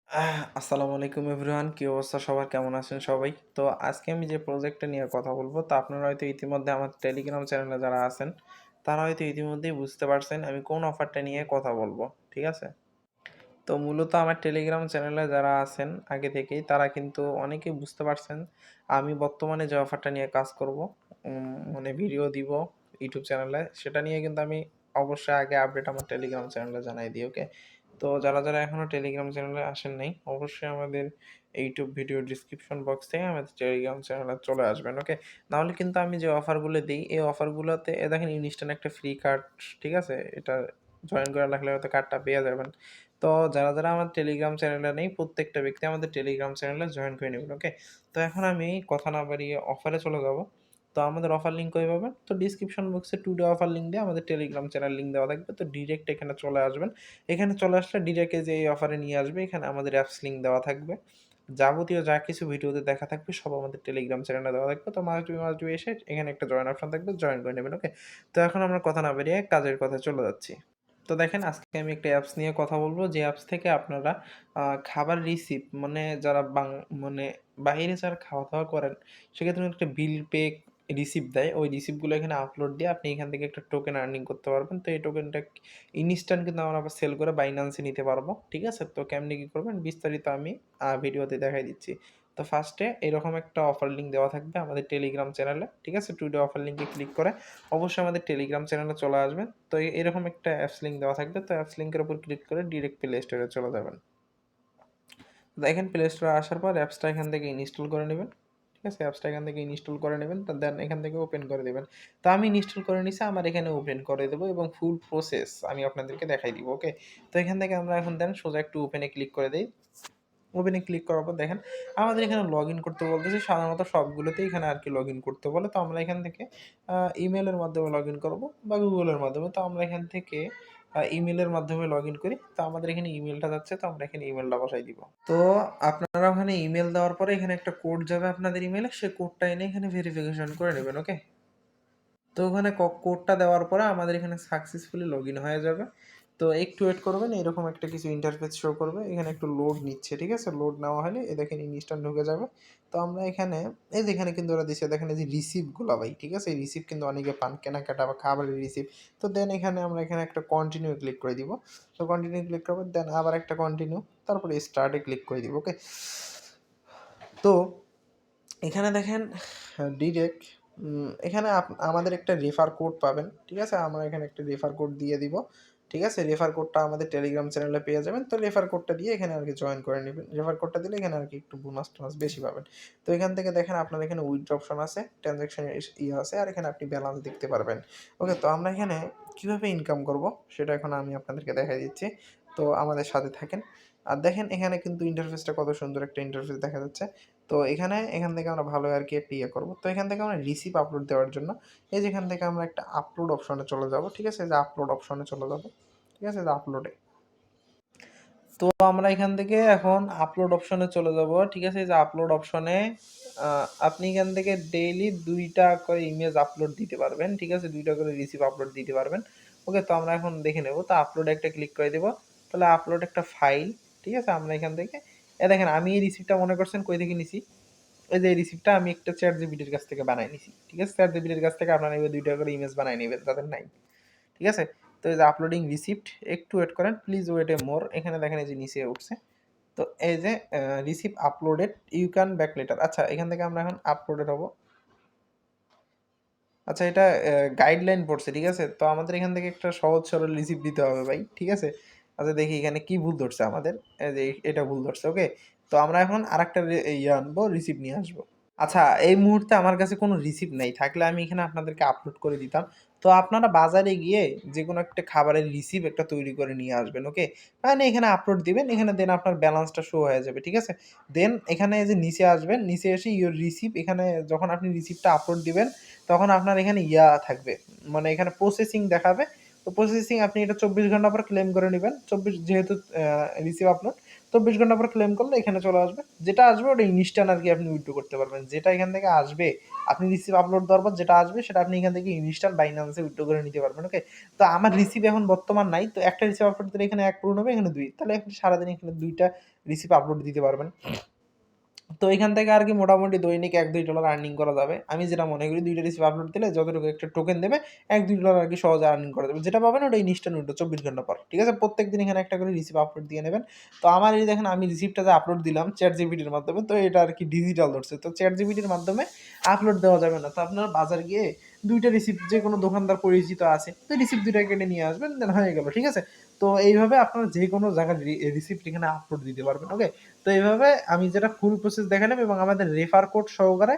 আসসালামু আলাইকুম এভরিওয়ান। কি অবস্থা সবার? কেমন আছেন সবাই? তো আজকে আমি যে প্রজেক্টটা নিয়ে কথা বলবো, তো আপনারা হয়তো ইতিমধ্যে আমার টেলিগ্রাম চ্যানেলে যারা আছেন, তারা হয়তো ইতিমধ্যেই বুঝতে পারছেন আমি কোন অফারটা নিয়ে কথা বলবো। ঠিক আছে? তো মূলত আমার টেলিগ্রাম চ্যানেলে যারা আছেন আগে থেকেই তারা কিন্তু অনেকেই বুঝতে পারছেন আমি বর্তমানে যে অফারটা নিয়ে কাজ করব, মানে ভিডিও দিব ইউটিউব চ্যানেলে, সেটা নিয়ে কিন্তু আমি অবশ্যই আগে আপডেট আমার টেলিগ্রাম চ্যানেলে জানাই দিই। ওকে? তো যারা এখনও টেলিগ্রাম চ্যানেলে আসেন নাই, অবশ্যই আমাদের ইউটিউব ভিডিও ডিসক্রিপশন বক্স থেকে আমাদের টেলিগ্রাম চ্যানেলে চলে আসবেন। ওকে? নাহলে কিন্তু আমি যে অফারগুলো দিই এই অফারগুলোতে দেখেন ইনস্ট্যান্ট একটা ফ্রি কার্ড, ঠিক আছে? এটা জয়েন করে রাখলে হয়তো কার্ডটা পেয়ে যাবেন। তো যারা আমার টেলিগ্রাম চ্যানেলে নেই, প্রত্যেকটা ব্যক্তি আমাদের টেলিগ্রাম চ্যানেলে জয়েন করে নিবেন। ওকে? তো এখন আমি কথা না বাড়িয়ে অফারে চলে যাব। তো আমাদের অফার লিঙ্ক কই পাবেন? তো ডিসক্রিপশন বক্সে টুডে অফার লিঙ্ক দিয়ে আমাদের টেলিগ্রাম চ্যানেল লিঙ্ক দেওয়া থাকবে। তো ডিরেক্ট এখানে চলে আসবেন। এখানে চলে আসলে ডিরেক্ট এই যে এই অফারে নিয়ে আসবে। এখানে আমাদের অ্যাপস লিঙ্ক দেওয়া থাকবে। যাবতীয় যা কিছু ভিডিওতে দেখা থাকবে সব আমাদের টেলিগ্রাম চ্যানেলে দেওয়া থাকবে। তো মাস্ট বি এসে এখানে একটা জয়েন অপশন থাকবে, জয়েন করে নেবেন। ওকে? তো এখন আমরা কথা না বাড়িয়ে কাজের কথায় চলে যাচ্ছি। তো দেখেন আজকে আমি একটা অ্যাপস নিয়ে কথা বলব, যে অ্যাপস থেকে আপনারা খাবার রিসিভ, মানে যারা মানে বাহিরে যারা খাওয়া-দাওয়া করেন, সেক্ষেত্রে একটা বিল পে রিসিপ্ট দেয়। ওই রিসিপ্টগুলো এখানে আপলোড দিয়ে আপনি এখান থেকে একটা টোকেন আর্নিং করতে পারবেন। তো এই টোকেনটা ইনস্ট্যান্ট কিন্তু আমরা আবার সেল করে বাইন্যান্সে নিতে পারবো। ঠিক আছে? তো কেমনে কি করবেন বিস্তারিত আমি ভিডিওতে দেখাই দিচ্ছি। তো ফার্স্টে এরকম একটা অফার লিঙ্ক দেওয়া থাকবে আমাদের টেলিগ্রাম চ্যানেলে। ঠিক আছে? টুডে অফার লিঙ্কে ক্লিক করে অবশ্যই আমাদের টেলিগ্রাম চ্যানেলে চলে আসবেন। তো এরকম একটা অ্যাপস লিঙ্ক দেওয়া থাকবে। তো অ্যাপস লিঙ্কের উপর ক্লিক করে ডিরেক্ট প্লে স্টোরে চলে যাবেন। দেখেন প্লে স্টোরে আসার পর অ্যাপসটা এখান থেকে ইনস্টল করে নেবেন। ঠিক আছে? অ্যাপসটা এখান থেকে ইনস্টল করে নেবেন। তো দেন এখান থেকে ওপেন করে দিবেন। তো আমি ইনস্টল করে নিছি, আমার এখানে ওপেন করে দেবো এবং ফুল প্রসেস আমি আপনাদেরকে দেখাই দিব। ওকে? তো এখান থেকে আমরা এখন দেন সোজা একটু ওপেনে ক্লিক করে দেই। ওপেনে ক্লিক করার পর দেখেন আমাদের এখানে লগইন করতে বলতেছে। সাধারণত সবগুলোতেই এখানে আরকি লগইন করতে বলে। তো আমরা এখান থেকে ইমেইলের মাধ্যমে লগইন করব বা গুগলের মাধ্যমে। তো আমরা এখান থেকে ইমেইলের মাধ্যমে লগইন করি। তো আমাদের এখানে ইমেইলটা যাচ্ছে। তো আমরা এখানে ইমেইলটা বসাই দিব। তো আপনারা ওখানে ইমেইল দেওয়ার পরে এখানে একটা কোড যাবে আপনাদের ইমেইলে। সেই কোডটা এনে এখানে ভেরিফিকেশন করে নেবেন। ওকে? তো ওখানে কোডটা দেওয়ার পরে আমাদের এখানে সাকসেসফুলি লগইন হয়ে যাবে। তো একটু ওয়েট করবেন, এরকম একটা কিছু ইন্টারফেস শো করবে। এখানে একটু লোড নিচ্ছে, ঠিক আছে? লোড নেওয়া হলে এই দেখেন ইনস্ট্যান্ট ঢুকে যাবে। তো আমরা এখানে এই যে এখানে কিন্তু ওরা দিচ্ছে দেখেন এই যে রিসিপ্টগুলা ভাই, ঠিক আছে? এই রিসিপ্ট কিন্তু অনেকে পান, কেনাকাটা বা খাবারের রিসিপ্ট। তো দেন এখানে আমরা এখানে একটা কন্টিনিউ ক্লিক করে দিব। তো কন্টিনিউ ক্লিক করব, দেন আবার একটা কন্টিনিউ, তারপরে স্টার্টে ক্লিক করে দিব। ওকে? তো এখানে দেখেন ডিরেক্ট এখানে আমাদের একটা রেফার কোড পাবেন। ঠিক আছে? আমরা এখানে একটা রেফার কোড দিয়ে দিব। ঠিক আছে? রেফার কোডটা আমাদের টেলিগ্রাম চ্যানেলে পেয়ে যাবেন। তো রেফার কোডটা দিয়ে এখানে আরকি জয়েন করে নিবেন। রেফার কোডটা দিলে এখানে আরকি একটু বোনাস-টোনাস বেশি পাবেন। তো এখান থেকে দেখেন আপনার এখানে উইথড্র অপশন আছে, ট্রান্সেকশন আছে, আর এখানে আপনি ব্যালেন্স দেখতে পারবেন। ওকে? তো আমরা এখানে কিভাবে ইনকাম করব সেটা এখন আমি আপনাদেরকে দেখাই দিচ্ছি। তো আমাদের সাথে থাকেন। আর দেখেন এখানে কিন্তু ইন্টারফেসটা কত সুন্দর একটা ইন্টারফেস দেখা যাচ্ছে। তো এখান থেকে আমরা ভালো আরকি একটা ইয়ে করব। তো এখান থেকে আমরা রিসিপ আপলোড দেওয়ার জন্য এই যে এখান থেকে আমরা একটা আপলোড অপশনে চলে যাব। ঠিক আছে? এই যে আপলোড অপশনে চলে যাব। ঠিক আছে? যে আপলোডে। তো আমরা এখান থেকে এখন আপলোড অপশনে চলে যাব। ঠিক আছে? এই যে আপলোড অপশনে আ আপনি এখান থেকে ডেইলি ২ টা করে ইমেজ আপলোড দিতে পারবেন। ঠিক আছে? ২ টা করে রিসিভ আপলোড দিতে পারবেন। ওকে? তো আমরা এখন দেখে নেব। তো আপলোডে একটা ক্লিক করে দিব। তাহলে আপলোড একটা ফাইল। ঠিক আছে? আমরা এখান থেকে দেখেন আমি এই রিসিপ্টটা মনে করছেন কই থেকে নিছি? এই যে এই রিসিপ্টটা আমি একটা ChatGPT এর কাছ থেকে বানায় নিছি। ঠিক আছে? ChatGPT এর কাছ থেকে আপনারা এভাবে ২ টা করে ইমেজ বানায় নিবেন যাদের নাই। ঠিক আছে? তো এই যে আপলোডিং রিসিপ্ট, একটু ওয়েট করেন। Please wait a more. এখানে দেখেন এই যে নিচে উঠছে। তো এই যে receipt uploaded you can back later. আচ্ছা এখান থেকে আমরা এখন আপলোডেড হব। আচ্ছা এটা গাইডলাইন পড়ছে, ঠিক আছে? তো আমাদের এখান থেকে একটা সহজ সরল রিসিপ্ট দিতে হবে ভাই। ঠিক আছে? আচ্ছা দেখি এখানে কি ভুল ধরছে আমাদের। এই যে এটা ভুল ধরছে। ওকে? তো আমরা এখন আরেকটা আনবো, রিসিপ্ট নিয়ে আসবো। আচ্ছা, এই মুহূর্তে আমার কাছে কোনো রিসিপ্ট নাই। থাকলে আমি এখানে আপনাদেরকে আপলোড করে দিতাম। তো আপনারা বাজারে গিয়ে যেকোনো একটা খাবারের রিসিপ্ট একটা তৈরি করে নিয়ে আসবেন, ওকে? মানে এখানে আপলোড দিবেন, এখানে দেন আপনার ব্যালেন্সটা শো হয়ে যাবে, ঠিক আছে? দেন এখানে এই যে নিচে আসবেন, নিচে এসে ইওর রিসিপ্ট, এখানে যখন আপনি রিসিপ্টটা আপলোড দিবেন, তখন আপনার এখানে থাকবে। মানে এখানে প্রসেসিং দেখাবে। তো প্রসেসিং আপনি এটা ২৪ ঘন্টা পর ক্লেম করে নিবেন। ২৪ যেহেতু রিসিভ আপলোড ২৪ ঘন্টা পর ক্লেম করলে এখানে চলে আসবে। যেটা আসবে ওটা ইনস্ট্যান্ট আরকি আপনি উইথড্র করতে পারবেন। যেটা এখান থেকে আসবে, আপনি রিসিভ আপলোড দেওয়ার পর যেটা আসবে সেটা আপনি এখান থেকে ইনস্ট্যান্ট বাইন্যান্সে উইথড্র করে নিতে পারবেন। ওকে? তো আমার রিসিভ এখন বর্তমান নাই। তো একটা রিসিভ আপলোড দিলে এখানে ১ পূরণ হবে, এখানে ২। তাহলে আপনি সারাদিন এখানে ২ টা রিসিপ্ট আপলোড দিতে পারবেন। তো এখান থেকে আর কি মোটামুটি দৈনিক $1-2 আর্নিং করা যাবে। আমি যেটা মনে করি 2 টা রিসিপ্ট আপলোড দিলে যতটুকু একটা টোকেন দেবে $1-2 আর কি সহজে আর্নিং করা যাবে। যেটা পাবেন ওটা ইনস্ট্যান্ট উইথড্র 24 ঘন্টা পর। ঠিক আছে? প্রত্যেকদিন এখানে একটা করে রিসিপ্ট আপলোড দিয়ে নেবেন। তো আমার এই দেখেন আমি রিসিপ্টটা যে আপলোড দিলাম ChatGPT এর মাধ্যমে, তো এটা আর কি ডিজিটাল ধরছে। তো ChatGPT এর মাধ্যমে আপলোড দেওয়া যাবে না। তো আপনারা বাজার গিয়ে 2 টা রিসিপ্ট যেকোনো দোকানদার পরিচিত আছে, তো রিসিপ্ট 2 টা কেটে নিয়ে আসবেন, দেন হয়ে গেল। ঠিক আছে? তো এইভাবে আপনারা যেকোনো জায়গার রিসিপ্ট এখানে আপলোড দিতে পারবেন। ওকে? তো এইভাবে আমি যেটা ফুল প্রসেস দেখালাম এবং আমাদের রেফার কোড সহকারে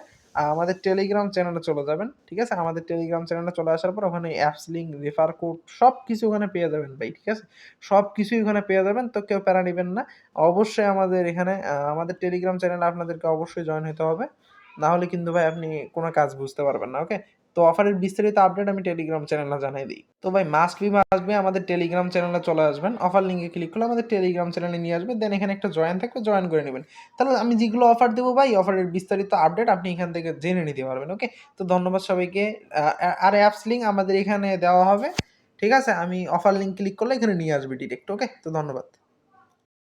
আমাদের টেলিগ্রাম চ্যানেলে চলে যাবেন। ঠিক আছে? আমাদের টেলিগ্রাম চ্যানেলে চলে আসার পর ওখানে অ্যাপস লিংক, রেফার কোড সবকিছু ওখানে পেয়ে যাবেন ভাই। ঠিক আছে? সবকিছুই ওখানে পেয়ে যাবেন। তো কেউ প্যারা নিবেন না। অবশ্যই আমাদের এখানে আমাদের টেলিগ্রাম চ্যানেলে আপনাদেরকে অবশ্যই জয়েন হতে হবে। না হলে কিন্তু ভাই আপনি কোন কাজ বুঝতে পারবেন না। ওকে? তো অফারের বিস্তারিত আপডেট আমি টেলিগ্রাম চ্যানেলে জানাই দেই। তো ভাই মাস্ট বি আমাদের টেলিগ্রাম চ্যানেলে চলে আসবেন। অফার লিংকে ক্লিক করলে আমাদের টেলিগ্রাম চ্যানেলে নিয়ে আসবে। দেন এখানে একটা জয়েন থাকবে, জয়েন করে নিবেন। তাহলে আমি যেগুলো অফার দেবো ভাই, অফারের বিস্তারিত আপডেট আপনি এখান থেকে জেনে নিতে পারবেন। ওকে? তো ধন্যবাদ সবাইকে। আর অ্যাপস লিংক আমাদের এখানে দেওয়া হবে। ঠিক আছে? আমি অফার লিংক ক্লিক করলে এখানে নিয়ে আসবে ডিরেক্ট। ওকে? তো ধন্যবাদ।